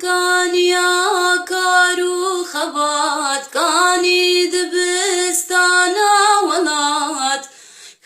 كاني عكارو خبات كاني دبستانا ولات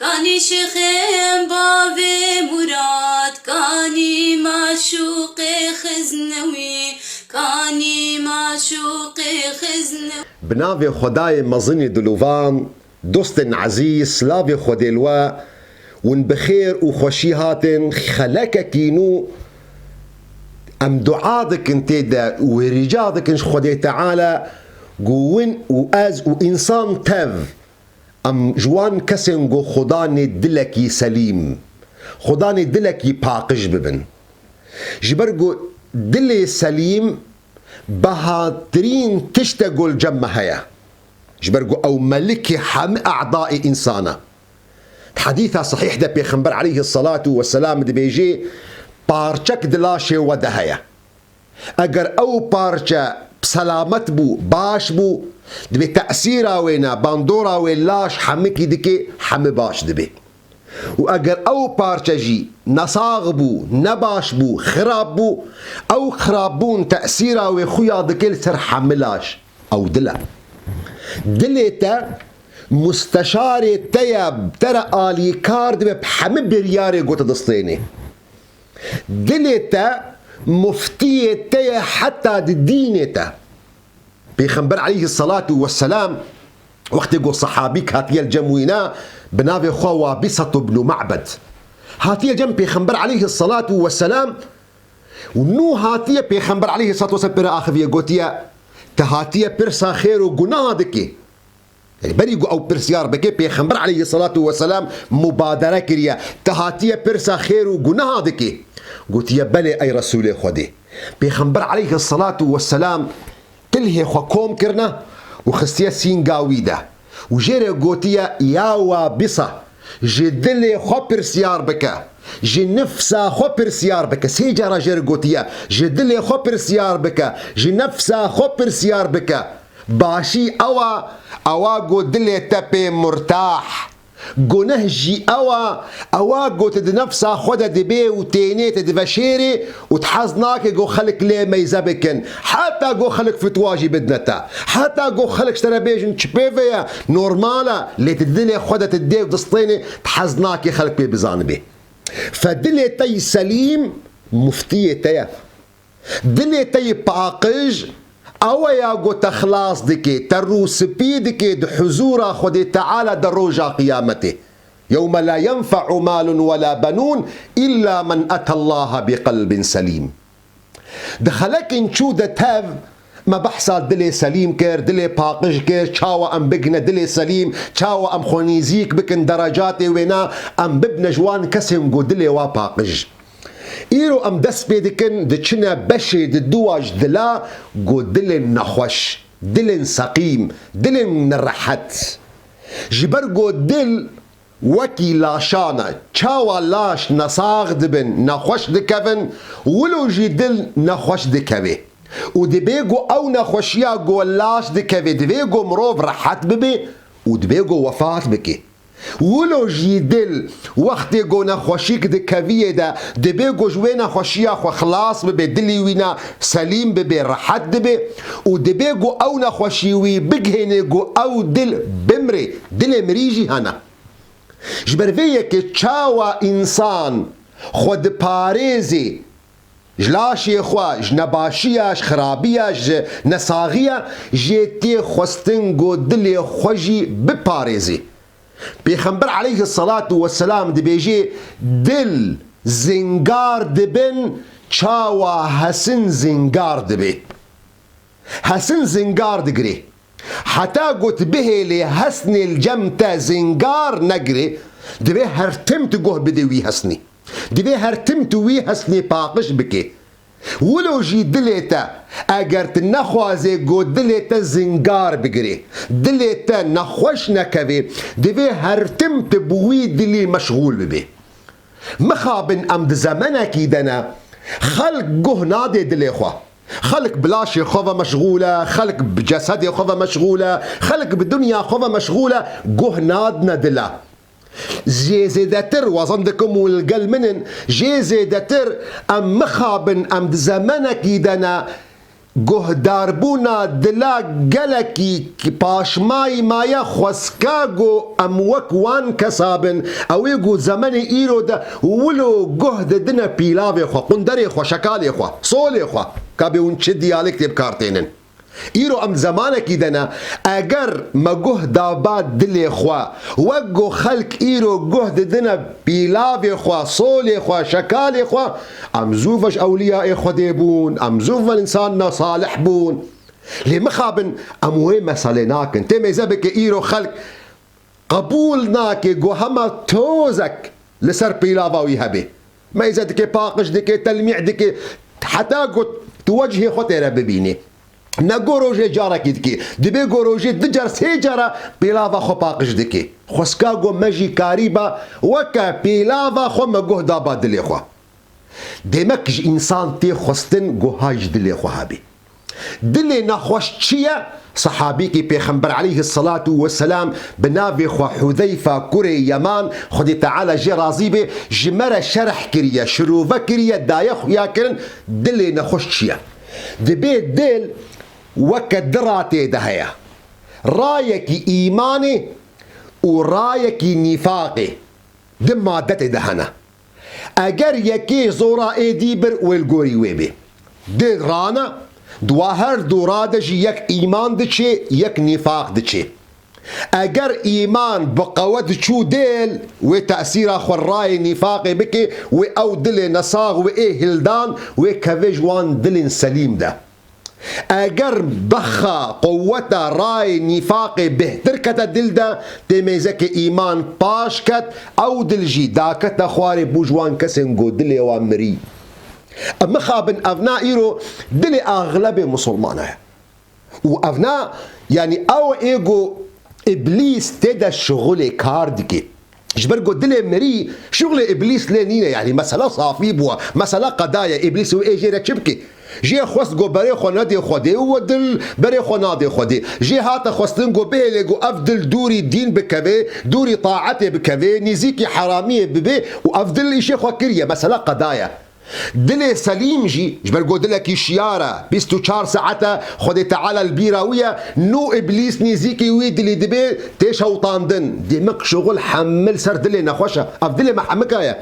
كاني شيخين بابي مراد كاني معشوق خزنوي كاني معشوق خزنوي بناوی خدای مزنی دلوان دوستن عزیز سلاوی خودلوا ون بخير وخوشي هاتن خلك كينو ام دعادك انت دا ورجادك انش خدي تعالى قوين واز وانسان تف ام جوان كسن قو خداني دلكي سليم خداني دلكي باقش ببن جبرقو دلي سليم بهاترين تشتغل جمع هيا جبرقو او ملكي حم اعضاء انسانه حديثها صحيح ده بيخنبر عليه الصلاة والسلام ده بيجي بارچك دلاشي ودهيا اگر او بارچا بسلامت بو باش بو ده تأثيرا وينا باندورا ويلاش حمكي دكي حم باش دبي و اگر او بارچا جي نصاغ بو نباش بو خراب بو او خرابون تأثيرا ويخويا دكي سر حملاش او دلا دلتا مستشار تياب ترى آلي كارد بحمد برياري قوت دستيني دلتا مفتي تيا حتى دينتا بيخنبر عليه الصلاة والسلام وقت يقول صحابيك هاتي الجموينا بنافي خوا بسط بن معبد هاتي الجم بيخنبر عليه الصلاة والسلام ونو هاتي بيخنبر عليه الصلاة والسلام برا آخر يقولتيا تهاتي برسا خير وقناه دكي يعني بريقو او برسيار بكي بيخنبر عليه الصلاة والسلام مبادرة كريا تهاتية برسا خير وقناها دكي قلت يا بلي اي رسول خدي بيخنبر عليه الصلاة والسلام كله خكوم كرنا وخستيا سين قاويدة وجيري قلت يا وابصة جدلي خو برسيار بكا جي نفسا خو برسيار بكا سيجا راجير قلت يا جدلي خو برسيار بكا جي نفسا خو برسيار بكا باشي اوا قو دلي تبي مرتاح قو نهجي اوا قو تد نفسها خدا دبي وتيني تدفشيري وتحزناك قو خلق لي ميزبكن حتى قو خلق فتواجي بدنتا حتى قو خلق اشترابيجن تشبيفيا نورمالا اللي تدلي خدا تدي ودسطيني تحزناك خلق بي بزانبي فدلي تي سليم مفتية تي دلي تي باقج او يا قو تخلاص دكي تروس بيدكي دحزورا خدي تعالى دروجا قيامته يوم لا ينفع مال ولا بنون إلا من أتى الله بقلب سليم دخلك نشو تاف ما بحصل دلي سليم كير دلي باقش كير شاوة ام بقنا دلي سليم شاوة ام خونيزيك بكن درجاتي وينا ام ببنا جوان كسم قو دلي واباقش إيرو أم دس بيدكن دچنا بشي دواج دلا قو دلن نخوش دلن سقيم دلن نرحت جبر قو دل وكي لاشانا چاوا لاش نصاغ دبن نخوش دكفن ولو جي دل نخوش دكوي ودبيقو او نخوشيا قو لاش دكوي دبيقو مروف رحت ببي ودبيقو وفات بكي ولو جي دل وقت قو نخوشيك دكوية دا دبيقو جوينا خوشيا خو خلاص ببي دلي وينا سليم ببي رحت دبي ودبيقو او نخوشيوي بقهني قو او دل بمري دل مريجي هنا جبرفيه كتشاوا انسان خود باريزي جلاشي خوا جنباشياش خرابياش نساغيا جيتي خوستن قو دلي خوجي بباريزي بيخنبر عليه الصلاة والسلام دي بيجي دل زنگار دبن چاوا حسن زنگار دبي حسن زنگار دقري حتى قلت به لي حسن الجمتا زنگار نقري دبي هرتم تقوه بدوي حسني دبي هرتم توي حسني باقش بكي ولو جي دليتا اگر تنخوازي قو دليتا زنگار بقري دليتا نخوش نكوي دبي هرتم تبوي دلي مشغول ببي مخابن امد زمنك دنا خلق قه نادي دلي خوا خلق بلاشي خوفا مشغولة خلق بجسدي خوفا مشغولة خلق بالدنيا خوفا مشغولة قه نادنا دلا جيزي داتر وظندكم والقل منن جيزي داتر ام مخابن ام زمنك يدنا گهداربونا دلا گلکی پاشمای مایا خوسکاگو ام وک وان کسابن اوی گو زمن ایرو دا ولو گهد دنا پیلاوی خوا قندر خوا شکال خوا صول خوا کابی اون چه دیالکت بکارتینن ایرو ام زمانکی دنا اگر ما گهدا باد دل خوا وگو خلق ایرو گهد دنا پیلاوی خوا صول خوا شکال خوا ام زوفش اولیاء خودی بون ام زوف الانسان صالح بون لی مخابن ام وی مسئله ناکن تی میزبک ایرو خلق قبول ناکی گو هما توزک لسر پیلاوی هبه میزد که پاقش دکی تلمیع دکی حتی گو توجه خودی را ببینی نگو روژه جارا کی دکی دبی گو روژه دجار سی جارا پیلاوا خو پاقش دکی خسکا گو مجی کاری با وکا پیلاوا خو مگوه دابا دلی خو دمک انسان تی خستن گو هاج دلی خو هبی دلی نخوش چیه صحابی کی پیغمبر علیه الصلاة والسلام بناوی خو حذیفه کره یمان خودی تعالی جی راضی به جمره شرح کریه شروفه کریه دایه خویا کرن دلی نخوش چیه دبی دل وک دراتی دهیا رایکی ایمانی و رایکی نفاقی دم مادت دهنه اگر یکی زورا ایدی بر والگوری وی بی دل رانا دواهر دورادش یک ایمان دچه یک نفاق دچه اگر ایمان بقوت چو دل و تأثیر خور رای نفاق بکی و او دل نصاغ و ای هلدان و کویج وان دل سلیم ده اگر بخا قوت رای نفاق بهتر کت دل ده تمیزه که ایمان پاش کت او دل جی داکت خوار بوجوان کسن گو دل وامری اما خابن افنا ایرو دل اغلب مسلمانه و افنا یعنی او ایگو ابلیس تدا شغل کار دکی جبر گو دل مری شغل ابلیس لنینه يعني مسألة صافي بوا مسألة قضايا ابلیس و ایجیره چبکی جی خواست گو بری خو ندی خودی و دل بری خو نادی خودی جی هات خواستن گو بهله گو افضل دوری دین بکوی دوری طاعت بکوی نزیکی حرامی ببی و افضل ایشی خو کریه مسألة قضايا دل سليم جي جبر قو دلك شيارة 24 ساعة خد تعالى البيراوية نو إبليس نيزيكي ويدلي دبي تشوطاندن دمك شغل حمل سر دلي نخوشة أف دلي محمكايا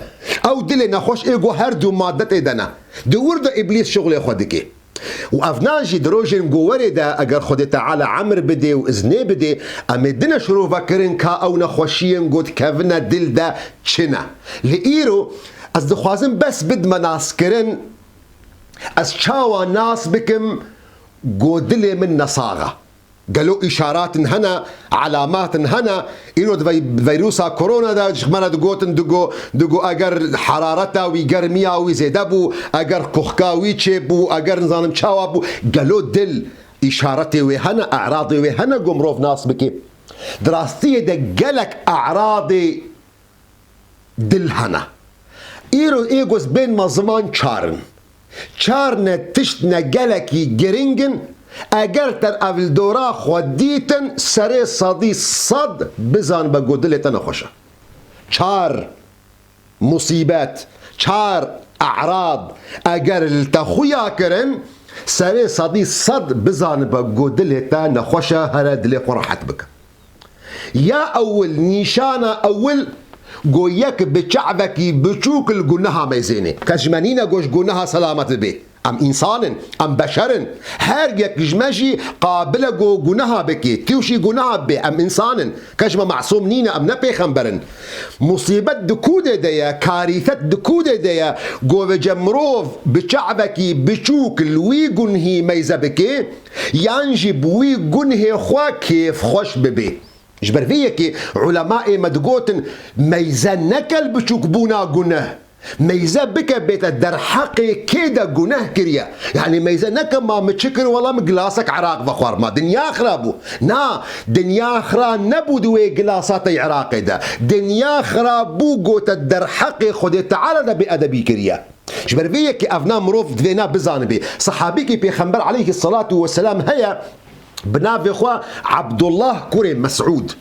أو دلي نخوش إيقو هردو مادت إدنا دور دا إبليس شغل خودكي وأفناجي دروجين قواري دا أجر خد تعالى عمر بدي وإذني بدي أمدنا شروفا كرن كا أو نخوشين قد كفنا دل دا چنا لإيرو از دخوازم بس بد مناس کرن از چاوا ناس بكم گو دل من نصاغة قالوا إشارات هنا علامات هنا إنه فيروسا كورونا دا جمانا دقوتن دقو أجر حرارتا ويجرميا ويزيدبو أجر كخكا ويتشبو أجر نظام شاوابو قالوا دل إشارتي وهنا أعراضي وهنا قمروف ناس بكي دراستي دا قالك أعراضي دل هنا ایرو ایگوز بین ما زمان چارن تشتنا گلکی گرینگن اگر تر اول دورا خودیتن سر صدی صد بزان با گودلتا نخوشه چار مصیبت چار اعراض اگر التخویا کرن سر صدی صد بزان با گودلتا نخوشه هر دل قرحت بک یا اول نیشانه اول گو یک بچعبکی بچوک الگناها میزینه کجمانینا گوش گناها سلامت بی ام انسانن ام بشرن هر یک جمجی قابل گو گناها بکی تیوشی گناها بی ام انسانن کجما معصوم نینا ام نپیغمبرن مصیبت دکوده دیا کاریثت دکوده دیا گو جمروف بچعبکی بچوک الوی گنهی میزه بکی یانجی بوی گنه خوا کیف خوش ببی جبر فيك علماء مدقوتن ميزا نكل بشوك بونا قناه ميزا بك بيت در حقي كيدا قناه كريا يعني ميزا نكا ما متشكر ولا مقلاسك عراق فخوار ما دنيا خرابو نا دنيا خرا نبو دوي قلاسات عراق دا دنيا خرابو قوت در حقي خد تعالى دا بأدبي كريا جبر فيك أفنا مروف دفينا بزانبي صحابيكي بيخنبر عليه الصلاة والسلام هيا بنافي خوا عبد الله كوري مسعود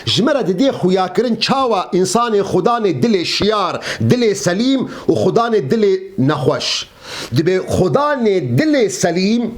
جمرة دي خويا كرن چاوا انسان خدان دل شيار دل سليم و خدان دل نخوش دبي خدان دل سليم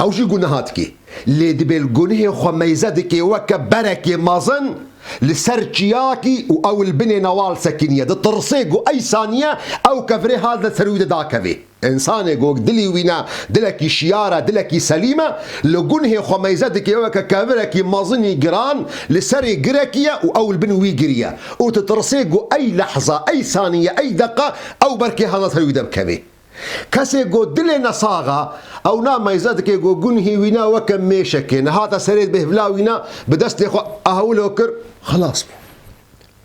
او جي گناهاتكي لي دبي الگنه خو ميزدكي وك بركي مازن لسر چياكي او البني نوال سكينيه د ترسيغو اي ثانيه او كفري هذا سرويد داكفي انسان جو دلي وينا دلكي شياره دلكي سليمه لگنه خو ميزدكي وك كفركي مازني جران لسري جركيه او البني ويجريا او تترسيغو اي لحظه اي ثانيه اي دقه او بركي هذا سرويد بكفي كسي جو دل نصاغا او نا ميزدكي جو گنه وينا وكم ميشكين هذا سريد به بلا وينا بدست اهولوكر خلاص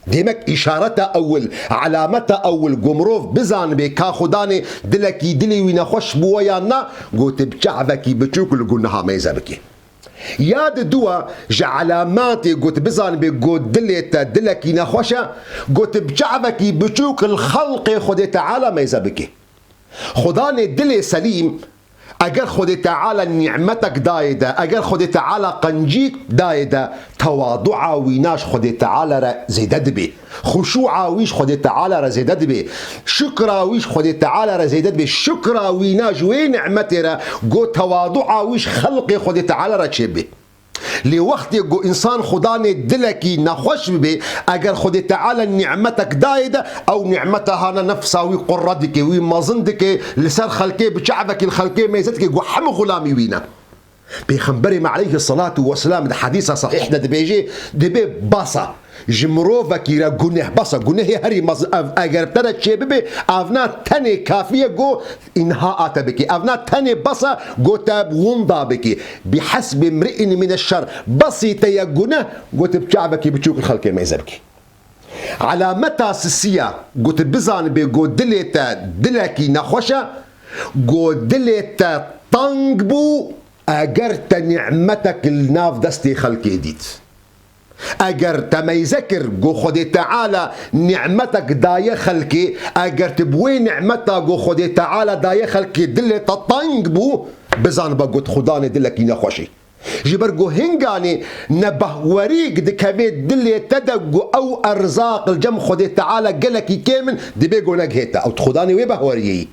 ديمك إشارته أول علامته أول جمروف بزان بكا خداني دلكي دلي وينا خوش بويانا قوت بشعبكي بتشوك الجنها ميزبكي ياد دوا علاماتي قوت بزان بقوت دليتا دلكي نخوشة قوت بشعبكي بتشوك الخلق خدي تعالى ميزبكي خداني دلي سليم اگر خود تعالى نعمتك دايده اگر خود تعالى قنجيك دايده تواضع ويناش خود تعالى را زيدد بي خشوع ويش خود تعالى را زيدد بي شكر ويش خود تعالى را زيدد بي شكر ويناش وين نعمتي را جو تواضع ويش خلق خود تعالى را تشبي لوقت جو انسان خداني دلكي نخوش بي اگر خود تعالى نعمتك دايده او نعمتها هانا نفسها وي قردك وي مازندك لسر خلقي بشعبك الخلقي ميزتك جو حم غلامي وينا بيخنبري عليه الصلاة والسلام ده حديثة صحيح ده بيجي دبي باصا جمروفك يرا گنه باسا گنه هري مز اگر بتنا چه ببي افنا تني كافيه جو انهاءات بكي افنا تني باسا جو تاب وندا بكي بحسب امرئ من الشر بسيطه يا گنه جو تبچعبكي بتشوك الخلق ما يزبكي على متى سسيا جو تبزان بجو دليتا دلكي نخوشه جو دليتا طنقبو اگر نعمتك الناف دستي خلقي ديت اگر تميذكر جو خدي تعالى نعمتك دايه خلقي اگر تبوي نعمتك جو خدي تعالى دايه خلقي دل تطنقبو بزان بقول خداني دلك ينخوشي جبرجو هنغاني نبهوريك دكبيت دل تدقو او ارزاق الجم خدي تعالى قالك كامل دبيجو نجهتا او تخداني وبهوريي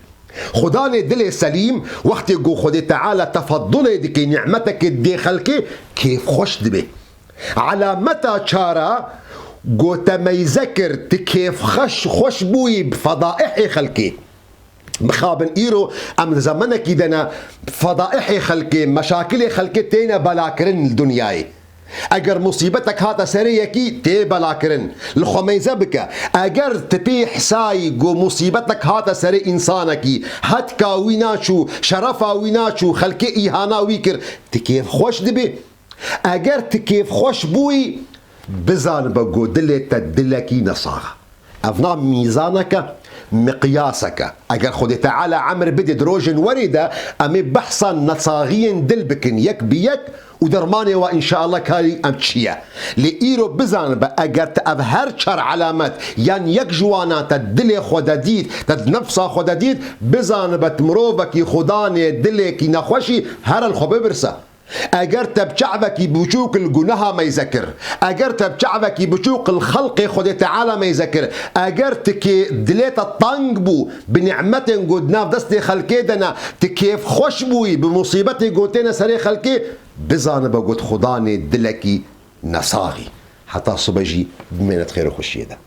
خداني دل سليم وقت جو خدي تعالى تفضلي دكي نعمتك دي خلقي كيف خوش دبي على متى شارع قوت ميذكر تكيف خوش بوي بفضائح خلقي مخابن ايرو ام زمانك دنا فضائح خلقي مشاكل خلقي تينا بلاكرن الدنياي اگر مصيبتك هذا سريكي تي بلاكرن الخميزه بك اگر تبي حساي جو مصيبتك هذا سري انسانكي هتكا ويناشو شرفا ويناشو خلقي اهانا ويكر تكيف خوش دبي اگر تكيف خوش بوي بزان بقو دلتا دلكي نصاغة افنا ميزانك مقياسك اگر خود تعالى عمر بدي دروجن ورده امي بحصا نصاغين دلبكن يك بيك ودرماني وان شاء الله كاري امتشيا لإيرو بزان اگر تأبهر شر علامات يعني يك جوانا تدلي خودديد تد نفسا خودديد بزان بتمروفك خداني دلكي نخوشي هر الخبي برسا اگر تبچعبكي بوشوك الجنها ما يذكر اگر تبچعبكي بوشوك الخلق خد تعالى ما يذكر اگر تكي دليت الطنقبو بنعمة قدنا دستي خلقي دنا تكيف خوشبوي بمصيبتي قوتنا سري خلقي بزان بقود خداني دلكي نصاغي حتى صبجي بمينة خير وخشية ده